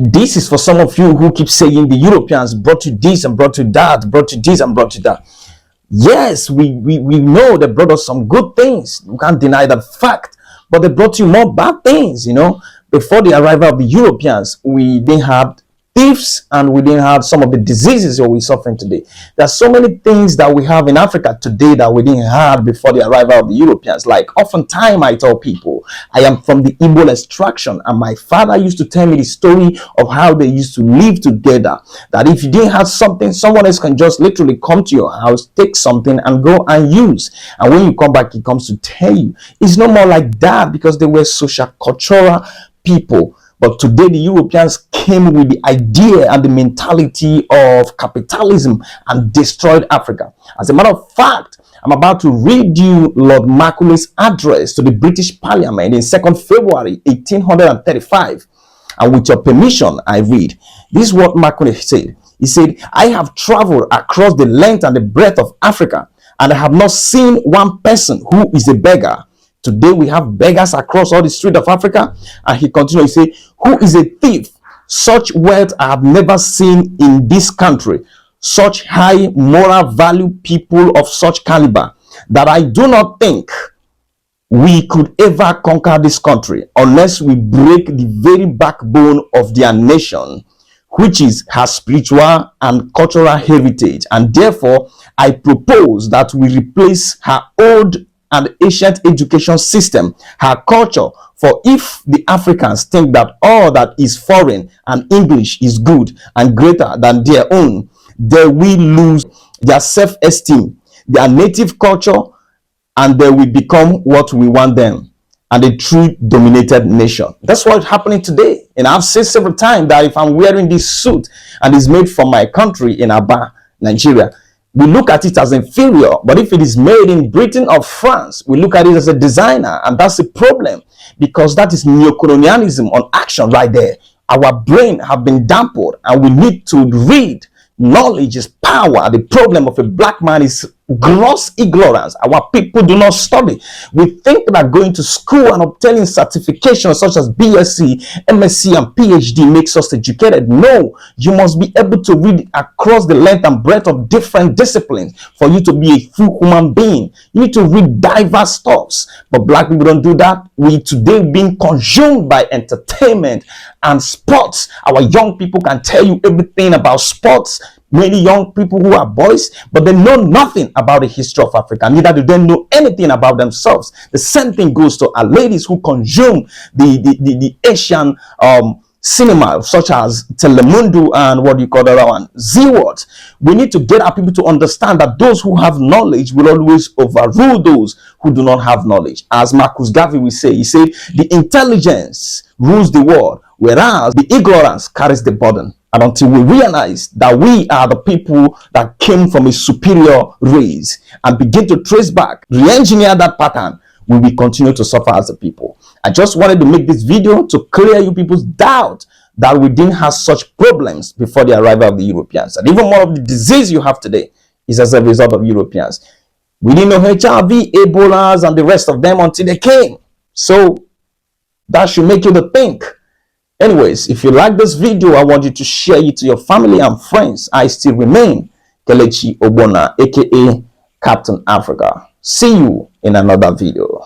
This is for some of you who keep saying the Europeans brought you this and brought you that, brought you this and brought you that. Yes, we know they brought us some good things. You can't deny that fact. But they brought you more bad things, you know. Before the arrival of the Europeans, we didn't have thieves and we didn't have some of the diseases that we're suffering today. There are so many things that we have in Africa today that we didn't have before the arrival of the Europeans. Like oftentimes I tell people, I am from the Igbo extraction, and my father used to tell me the story of how they used to live together. That if you didn't have something, someone else can just literally come to your house, take something and go and use. And when you come back, he comes to tell you. It's no more like that because they were social cultural people. But today the Europeans came with the idea and the mentality of capitalism and destroyed Africa. As a matter of fact, I'm about to read you Lord Macaulay's address to the British Parliament in 2nd February 1835. And with your permission, I read. This is what Macaulay said. He said, I have traveled across the length and the breadth of Africa, and I have not seen one person who is a beggar. Today we have beggars across all the streets of Africa. And he continued to say, who is a thief? Such wealth I have never seen in this country. Such high moral value people of such caliber that I do not think we could ever conquer this country unless we break the very backbone of their nation, which is her spiritual and cultural heritage. And therefore, I propose that we replace her old and ancient education system, her culture. For if the Africans think that all that is foreign and English is good and greater than their own, they will lose their self-esteem, their native culture, and they will become what we want them, and a true dominated nation. That's what's happening today. And I've said several times that if I'm wearing this suit and it's made from my country in Aba, Nigeria, we look at it as inferior. But if it is made in Britain or France, we look at it as a designer. And that's a problem, because that is neocolonialism on action right there. Our brain have been dampened, and we need to read. Knowledge is power. The problem of a black man is gross ignorance. Our people do not study. We think that going to school and obtaining certifications such as BSc, MSc, and PhD makes us educated. No, you must be able to read across the length and breadth of different disciplines for you to be a full human being. You need to read diverse stuffs. But black people don't do that. We today being consumed by entertainment and sports. Our young people can tell you everything about sports. Many young people who are boys, but they know nothing about the history of Africa. Neither do they know anything about themselves. The same thing goes to our ladies who consume the Asian cinema, such as Telemundo and what do you call the other one, Z-World. We need to get our people to understand that those who have knowledge will always overrule those who do not have knowledge. As Marcus Garvey will say, he said, the intelligence rules the world, whereas the ignorance carries the burden. And until we realize that we are the people that came from a superior race and begin to trace back, re-engineer that pattern, we will continue to suffer as a people. I just wanted to make this video to clear you people's doubt that we didn't have such problems before the arrival of the Europeans. And even more of the disease you have today is as a result of Europeans. We didn't know HIV, Ebola, and the rest of them until they came. So that should make you to think. Anyways, if you like this video, I want you to share it to your family and friends. I still remain Kelechi Ogbonna, aka Captain Africa. See you in another video.